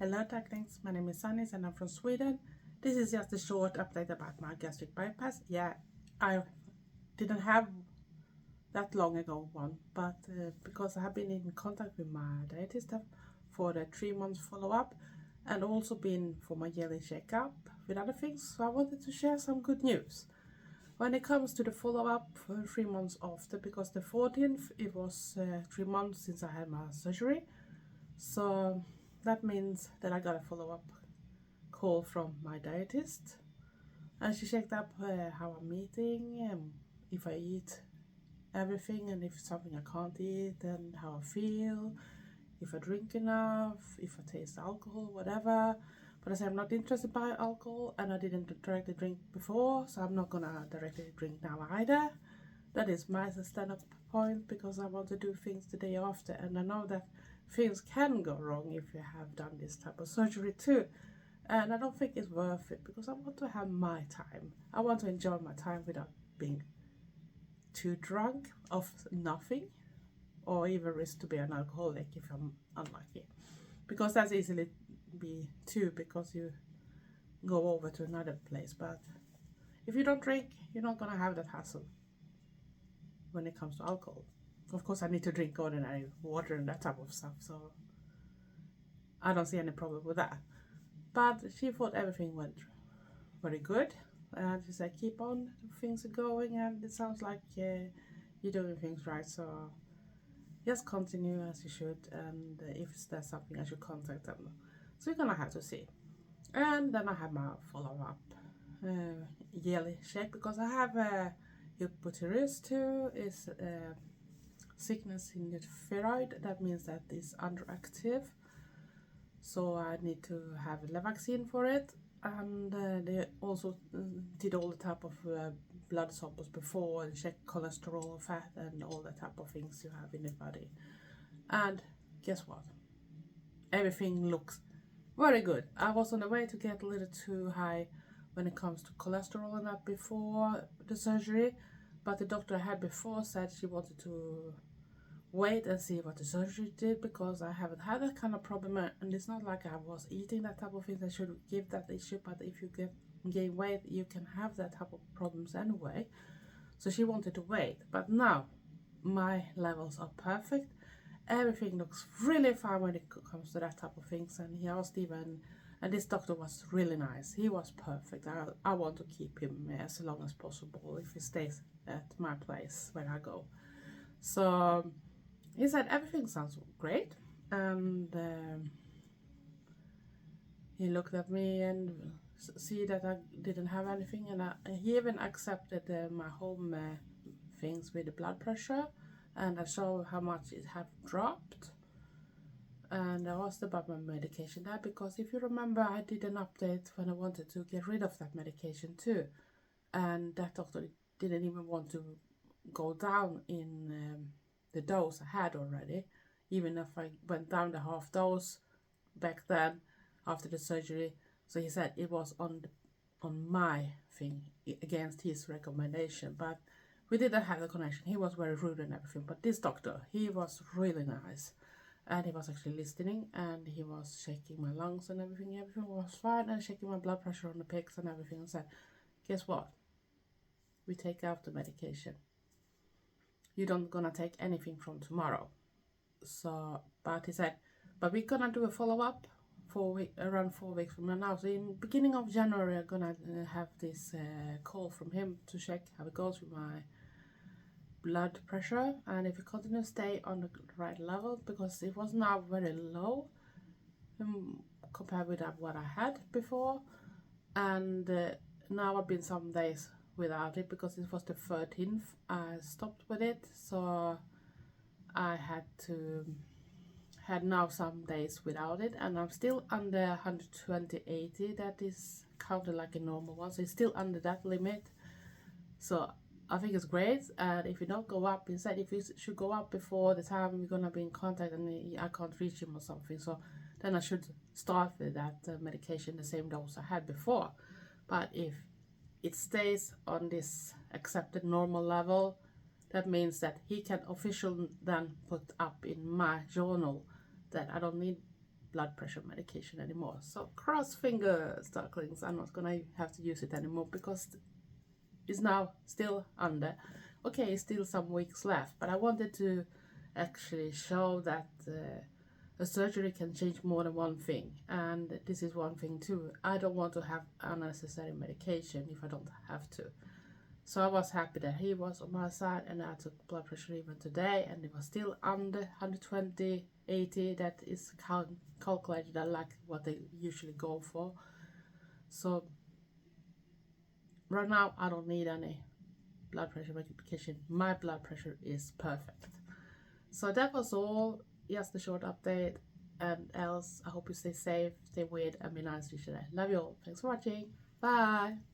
Hello Technics, my name is Sunny and I'm from Sweden. This is just a short update about my gastric bypass. Yeah, I didn't have that long ago one, but because I have been in contact with my dietist for the 3 months follow-up and also been for my yearly checkup with other things, so I wanted to share some good news. When it comes to the follow-up for 3 months after, because the 14th it was 3 months since I had my surgery, so that means that I got a follow-up call from my dietist, and she checked up how I'm eating, if I eat everything, and if something I can't eat, and how I feel, if I drink enough, if I taste alcohol, whatever. But I said I'm not interested by alcohol, and I didn't directly drink before, so I'm not gonna directly drink now either. That is my stand-up point, because I want to do things the day after, and I know that things can go wrong if you have done this type of surgery too. And I don't think it's worth it, because I want to have my time. I want to enjoy my time without being too drunk of nothing, or even risk to be an alcoholic if I'm unlucky. Because that's easily be too, because you go over to another place. But if you don't drink, you're not gonna have that hassle when it comes to alcohol. Of course, I need to drink ordinary water and that type of stuff, so I don't see any problem with that. But she thought everything went very good, and she said keep on, things are going, and it sounds like you're doing things right, so just continue as you should, and if there's something I should contact them. So you're gonna have to see. And then I have my follow-up yearly check, because I have hypotyreus too, is sickness in the thyroid. That means that it's underactive, so I need to have a vaccine for it. And they also did all the type of blood samples before, and check cholesterol, fat, and all the type of things you have in the body. And guess what? Everything looks very good. I was on the way to get a little too high when it comes to cholesterol and that before the surgery, but the doctor I had before said she wanted to wait and see what the surgery did, because I haven't had that kind of problem, and it's not like I was eating that type of thing that should give that issue. But if you gain weight, you can have that type of problems anyway. So she wanted to wait, but now my levels are perfect. Everything looks really fine when it comes to that type of things. And he asked even, and this doctor was really nice. He was perfect. I want to keep him as long as possible if he stays at my place where I go. So he said everything sounds great, and he looked at me and see that I didn't have anything, and he even accepted my home things with the blood pressure, and I saw how much it had dropped. And I asked about my medication there, because if you remember, I did an update when I wanted to get rid of that medication too, and that doctor didn't even want to go down in the dose I had already, even if I went down the half dose back then after the surgery. So he said it was on my thing, against his recommendation, but we didn't have the connection. He was very rude and everything, but this doctor, he was really nice, and he was actually listening, and he was checking my lungs and everything was fine, and checking my blood pressure on the pics and everything, and said, guess what, we take out the medication, you don't gonna take anything from tomorrow. So, but he said, but we're gonna do a follow-up around 4 weeks from now. So in beginning of January, I'm gonna have this call from him to check how it goes with my blood pressure, and if it continues to stay on the right level, because it was now very low compared with what I had before. And now I've been some days without it, because it was the 13th I stopped with it, so I had now some days without it, and I'm still under 120/80. That is counted like a normal one, so it's still under that limit. So I think it's great. And if you don't go up, instead, if you should go up before the time we're gonna be in contact and I can't reach him or something, so then I should start with that medication, the same dose I had before. But if it stays on this accepted normal level, that means that he can officially then put up in my journal that I don't need blood pressure medication anymore. So cross fingers, ducklings, I'm not gonna have to use it anymore because it's now still under. Okay, still some weeks left, but I wanted to actually show that a surgery can change more than one thing, and this is one thing too. I don't want to have unnecessary medication if I don't have to. So I was happy that he was on my side, and I took blood pressure even today, and it was still under 120, 80. That is calculated. I like what they usually go for. So right now I don't need any blood pressure medication. My blood pressure is perfect. So that was all. Just a short update, and else I hope you stay safe, stay weird, and be nice to each other. Love you all. Thanks for watching. Bye.